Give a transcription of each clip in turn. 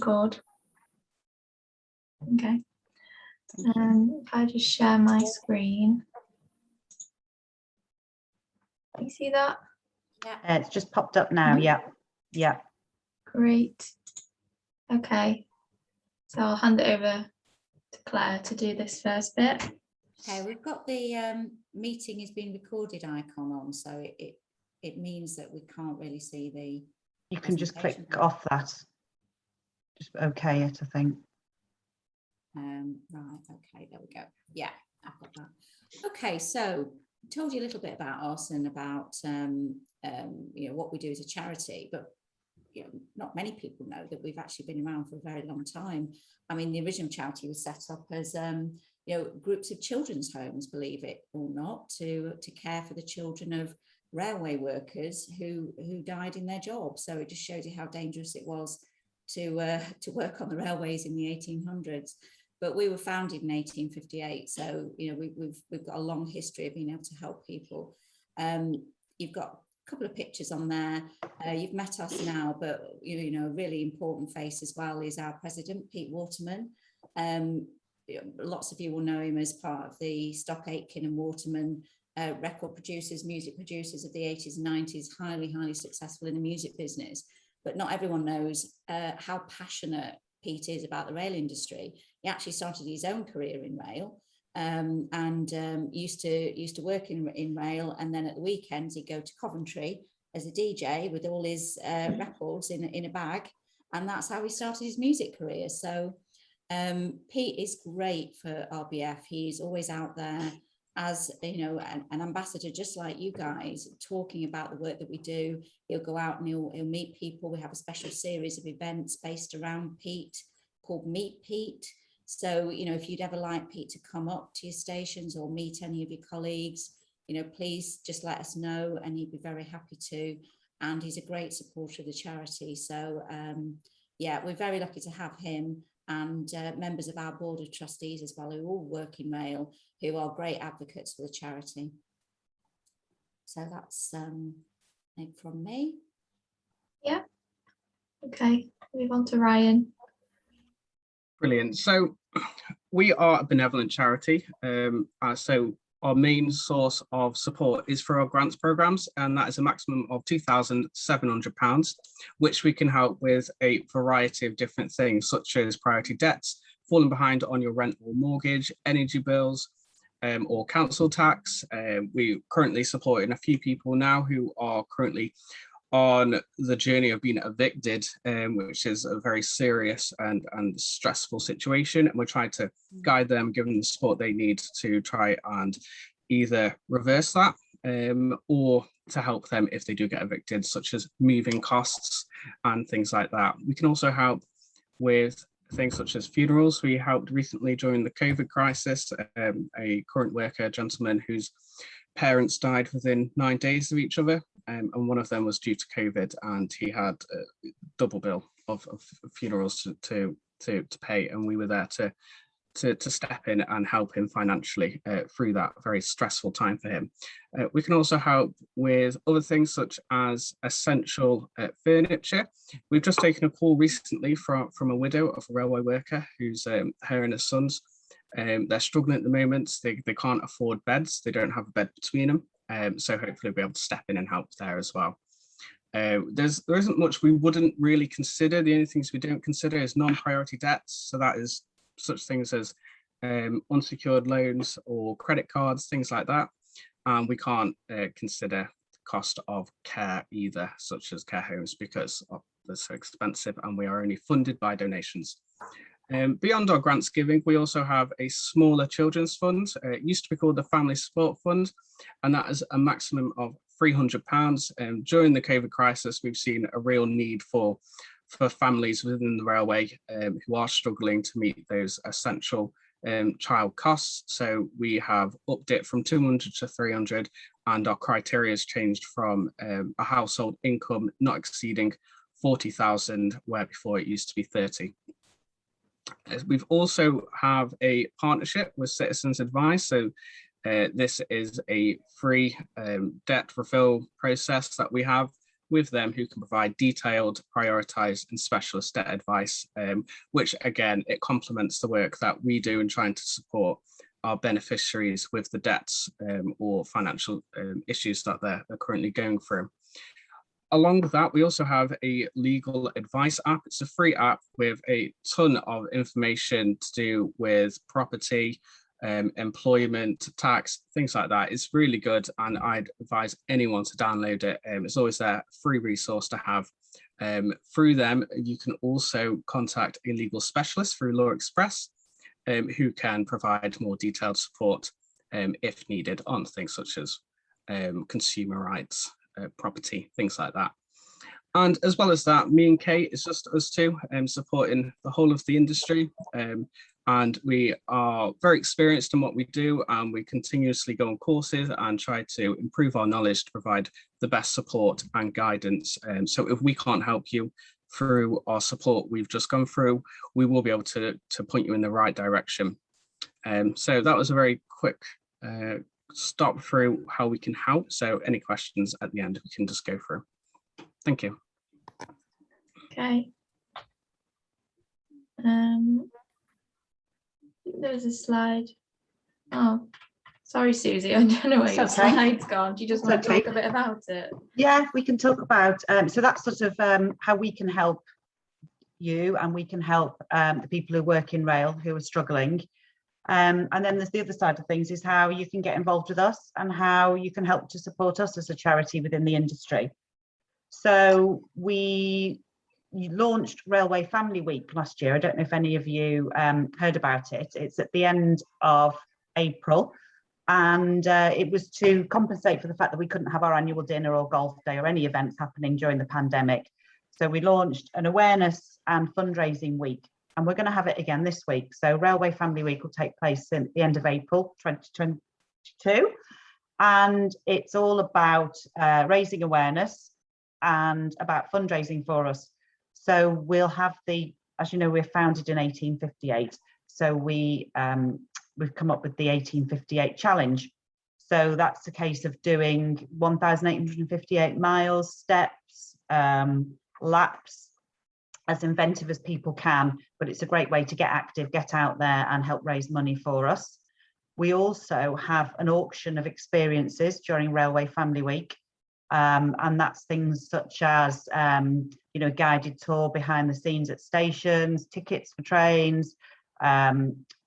record. Okay. If I just share my screen. You see that? Yeah, it's just popped up now. Yeah. Great. Okay. So I'll hand it over to Claire to do this first bit. Okay, we've got the meeting is being recorded icon on, so it means that we can't really see the. You can just click off that. Just okay it, I think. Right, okay, there we go. Yeah, I've got that. Okay, so I told you a little bit about us and about what we do as a charity, but not many people know that we've actually been around for a very long time. I mean, the original charity was set up as groups of children's homes, believe it or not, to care for the children of railway workers who died in their job. So it just shows you how dangerous it was to work on the railways in the 1800s. But we were founded in 1858, so we've got a long history of being able to help people. You've got a couple of pictures on there. You've met us now, but a really important face as well is our president, Pete Waterman. Lots of you will know him as part of the Stock Aitken and Waterman record producers, music producers of the 80s and 90s, highly successful in the music business. But not everyone knows how passionate Pete is about the rail industry. He actually started his own career in rail and used to work in rail, and then at the weekends he'd go to Coventry as a DJ with all his records in a bag, and that's how he started his music career. So Pete is great for RBF. He's always out there as an ambassador, just like you guys, talking about the work that we do. He'll go out and he'll meet people. We have a special series of events based around Pete called Meet Pete. So if you'd ever like Pete to come up to your stations or meet any of your colleagues, please just let us know, and he'd be very happy to. And he's a great supporter of the charity. So we're very lucky to have him and members of our board of trustees as well, who all work in rail, who are great advocates for the charity. So that's it from me. Yeah. Okay, move on to Ryan. Brilliant. So we are a benevolent charity. So our main source of support is for our grants programs, and that is a maximum of £2,700, which we can help with a variety of different things, such as priority debts, falling behind on your rent or mortgage, energy bills, or council tax. We're currently supporting a few people now who are currently on the journey of being evicted, which is a very serious and stressful situation, and we're trying to guide them, give them the support they need to try and either reverse that or to help them if they do get evicted, such as moving costs and things like that. We can also help with things such as funerals. We helped recently during the COVID crisis, a current worker gentleman whose parents died within 9 days of each other, and one of them was due to COVID, and he had a double bill of funerals to pay, and we were there to step in and help him financially through that very stressful time for him. We can also help with other things such as essential furniture. We've just taken a call recently from a widow of a railway worker who's her and her sons. They're struggling at the moment. They can't afford beds. They don't have a bed between them. So hopefully we'll be able to step in and help there as well. There isn't much we wouldn't really consider. The only things we don't consider is non-priority debts. So that is such things as unsecured loans or credit cards, things like that. And we can't consider the cost of care either, such as care homes, because they're so expensive, and we are only funded by donations. Beyond our grants giving, we also have a smaller children's fund. It used to be called the Family Support Fund, and that is a maximum of £300. During the COVID crisis, we've seen a real need for families within the railway who are struggling to meet those essential child costs. So we have upped it from 200 to 300, and our criteria has changed from a household income not exceeding 40,000, where before it used to be 30. We've also have a partnership with Citizens Advice. So this is a free debt refill process that we have with them who can provide detailed, prioritised and specialist debt advice, which again, it complements the work that we do in trying to support our beneficiaries with the debts or financial issues that they're currently going through. Along with that, we also have a legal advice app. It's a free app with a ton of information to do with property, employment, tax, things like that. It's really good, and I'd advise anyone to download it. It's always a free resource to have. Through them, you can also contact a legal specialist through Law Express, who can provide more detailed support if needed on things such as consumer rights, property, things like that. And as well as that, me and Kate, it's just us two supporting the whole of the industry. And we are very experienced in what we do, and we continuously go on courses and try to improve our knowledge to provide the best support and guidance. So if we can't help you through our support we've just gone through, we will be able to point you in the right direction. So that was a very quick stop through how we can help. So any questions at the end, we can just go through. Thank you. Okay. There was a slide. Oh, sorry, Susie. I don't know where your It's okay. slide's gone. Do you just It's want to okay. talk a bit about it? Yeah, we can talk about, so that's sort of how we can help you, and we can help the people who work in rail who are struggling. And then there's the other side of things, is how you can get involved with us and how you can help to support us as a charity within the industry. So we launched Railway Family Week last year. I don't know if any of you heard about it. It's at the end of April, and it was to compensate for the fact that we couldn't have our annual dinner or golf day or any events happening during the pandemic. So we launched an awareness and fundraising week, and we're going to have it again this week. So Railway Family Week will take place at the end of April 2022, and it's all about raising awareness and about fundraising for us. So we'll have as you know, we're founded in 1858. So we've come up with the 1858 challenge. So that's a case of doing 1,858 miles, steps, laps, as inventive as people can, but it's a great way to get active, get out there and help raise money for us. We also have an auction of experiences during Railway Family Week. And that's things such as, you know, guided tour behind the scenes at stations, tickets for trains,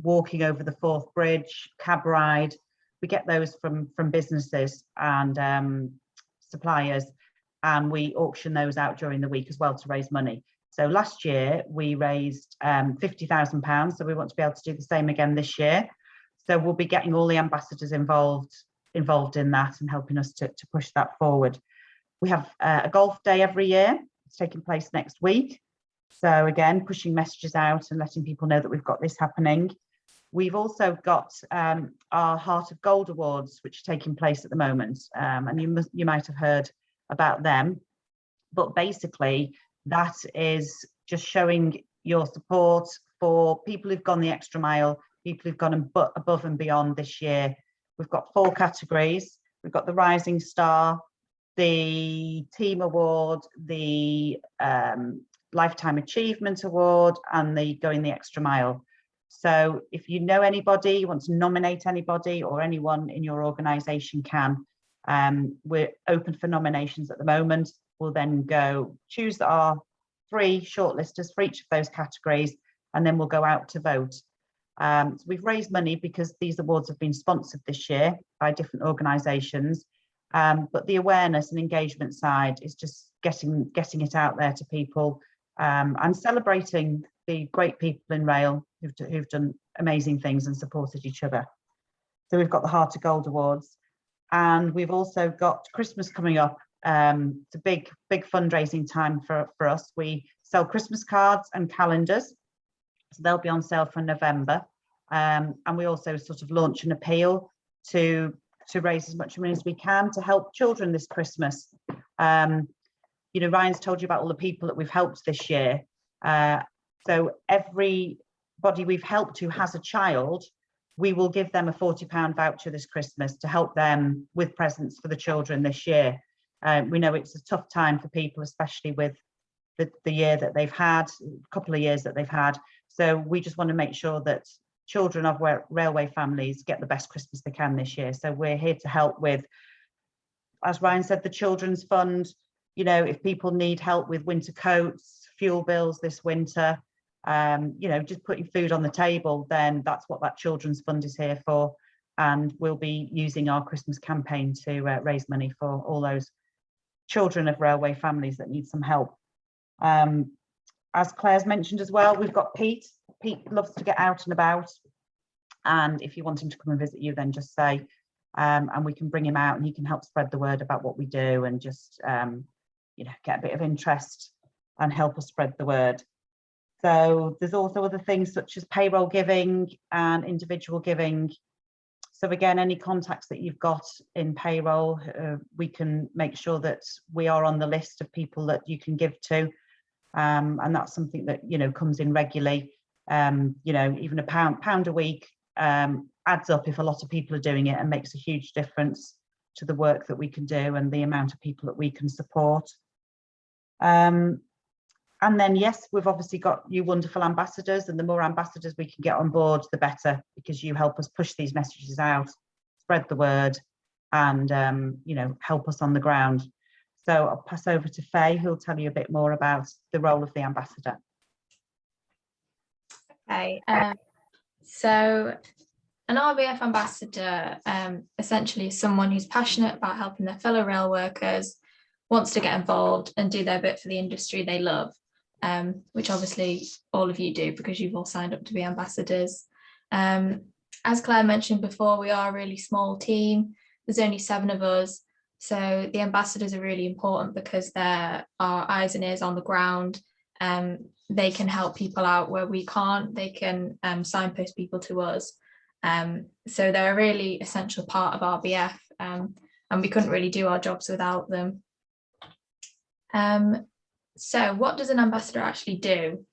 walking over the Forth Bridge, cab ride. We get those from businesses and suppliers, and we auction those out during the week as well to raise money. So last year we raised £50,000, so we want to be able to do the same again this year. So we'll be getting all the ambassadors involved in that and helping us to push that forward. We have a golf day every year. It's taking place next week. So again, pushing messages out and letting people know that we've got this happening. We've also got our Heart of Gold Awards, which are taking place at the moment. And you might have heard about them. But basically, that is just showing your support for people who've gone the extra mile, people who've gone above and beyond this year. We've got 4 categories. We've got the Rising Star, the Team Award, the Lifetime Achievement Award, and the Going the Extra Mile. So if you know anybody, you want to nominate anybody, or anyone in your organisation can, we're open for nominations at the moment. We'll then go choose our 3 shortlisters for each of those categories, and then we'll go out to vote. So we've raised money because these awards have been sponsored this year by different organisations, but the awareness and engagement side is just getting it out there to people, and celebrating the great people in rail who've done amazing things and supported each other. So we've got the Heart of Gold Awards, and we've also got Christmas coming up. It's a big fundraising time for us. We sell Christmas cards and calendars. So they'll be on sale for November. And we also sort of launch an appeal to raise as much money as we can to help children this Christmas. You know, Ryan's told you about all the people that we've helped this year. So everybody we've helped who has a child, we will give them a £40 voucher this Christmas to help them with presents for the children this year. We know it's a tough time for people, especially with the year that they've had, a couple of years that they've had. So we just want to make sure that children of railway families get the best Christmas they can this year. So we're here to help with, as Ryan said, the Children's Fund. You know, if people need help with winter coats, fuel bills this winter, you know, just putting food on the table, then that's what that Children's Fund is here for. And we'll be using our Christmas campaign to raise money for all those children of railway families that need some help. As Claire's mentioned as well, we've got Pete. Pete loves to get out and about. And if you want him to come and visit you, then just say, and we can bring him out and he can help spread the word about what we do and just, you know, get a bit of interest and help us spread the word. So there's also other things such as payroll giving and individual giving. So again, any contacts that you've got in payroll, we can make sure that we are on the list of people that you can give to. And that's something that, you know, comes in regularly. You know, even a pound a week adds up if a lot of people are doing it, and makes a huge difference to the work that we can do and the amount of people that we can support. And then, yes, we've obviously got you wonderful ambassadors, and the more ambassadors we can get on board, the better, because you help us push these messages out, spread the word, and, you know, help us on the ground. So I'll pass over to Faye, who'll tell you a bit more about the role of the ambassador. Okay, so an RBF ambassador essentially is someone who's passionate about helping their fellow rail workers, wants to get involved and do their bit for the industry they love, which obviously all of you do because you've all signed up to be ambassadors. As Claire mentioned before, we are a really small team. There's only 7 of us. So the ambassadors are really important because they're our eyes and ears on the ground. They can help people out where we can't. They can signpost people to us. So they're a really essential part of RBF, and we couldn't really do our jobs without them. So what does an ambassador actually do?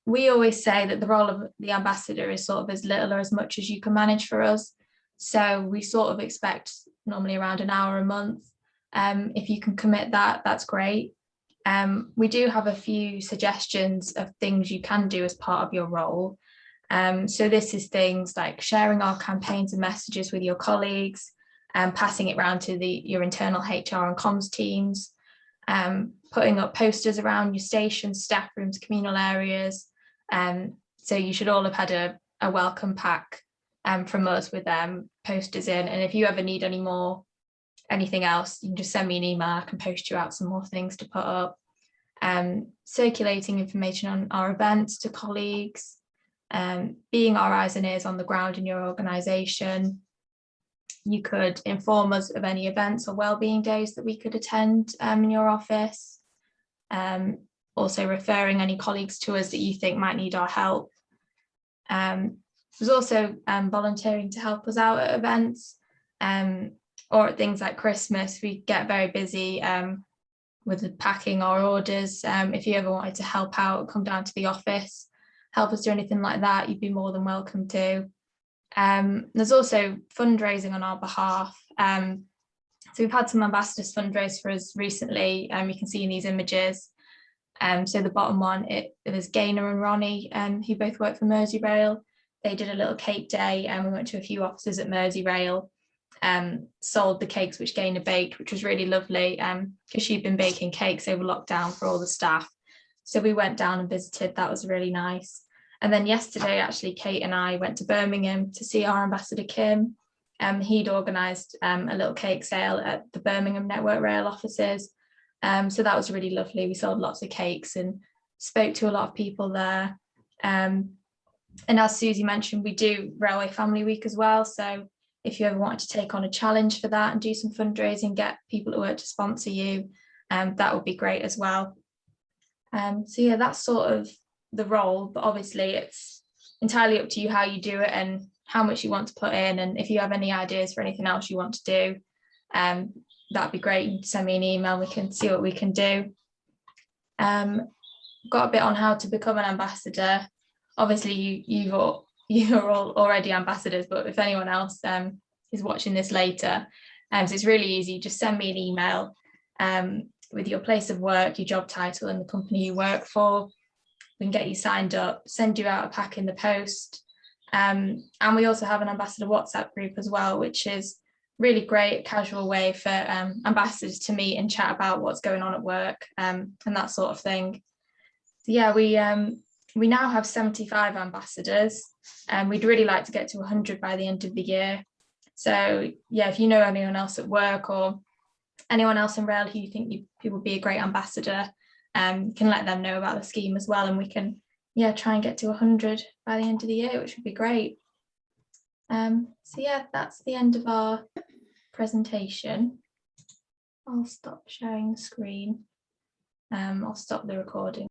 We always say that the role of the ambassador is sort of as little or as much as you can manage for us. So we sort of expect normally around an hour a month. If you can commit that, that's great. We do have a few suggestions of things you can do as part of your role. So this is things like sharing our campaigns and messages with your colleagues, and passing it around to your internal HR and comms teams, putting up posters around your stations, staff rooms, communal areas. So you should all have had a welcome pack from us with posters in. And if you ever need anything else, you can just send me an email. I can post you out some more things to put up. Circulating information on our events to colleagues, being our eyes and ears on the ground in your organisation. You could inform us of any events or wellbeing days that we could attend in your office. Also referring any colleagues to us that you think might need our help. There's also volunteering to help us out at events, or at things like Christmas. We get very busy with the packing our orders. If you ever wanted to help out, come down to the office, help us do anything like that, you'd be more than welcome to. There's also fundraising on our behalf. So we've had some ambassadors fundraise for us recently. You can see in these images. So the bottom one, there's Gaynor and Ronnie, who both work for Merseyrail. They did a little cake day, and we went to a few offices at Merseyrail, sold the cakes which Gaynor baked, which was really lovely, because she'd been baking cakes over lockdown for all the staff. So we went down and visited. That was really nice. And then yesterday, actually, Kate and I went to Birmingham to see our ambassador Kim. He'd organised a little cake sale at the Birmingham Network Rail offices. So that was really lovely. We sold lots of cakes and spoke to a lot of people there. And as Susie mentioned, we do Railway Family Week as well. So if you ever wanted to take on a challenge for that and do some fundraising, get people at work to sponsor you, that would be great as well. So yeah, that's sort of the role, but obviously it's entirely up to you how you do it and how much you want to put in. And if you have any ideas for anything else you want to do, that'd be great. You can send me an email, we can see what we can do. Got a bit on how to become an ambassador. Obviously you're all already ambassadors, but if anyone else is watching this later, So it's really easy. Just send me an email with your place of work, your job title and the company you work for. We can get you signed up, send you out a pack in the post. And we also have an ambassador WhatsApp group as well, which is really great, casual way for ambassadors to meet and chat about what's going on at work and that sort of thing. So yeah, we now have 75 ambassadors, and we'd really like to get to 100 by the end of the year. So yeah, if you know anyone else at work or anyone else in rail who you think who would be a great ambassador, can let them know about the scheme as well, and we can try and get to 100 by the end of the year, which would be great. So yeah, that's the end of our presentation. I'll stop sharing the screen. I'll stop the recording.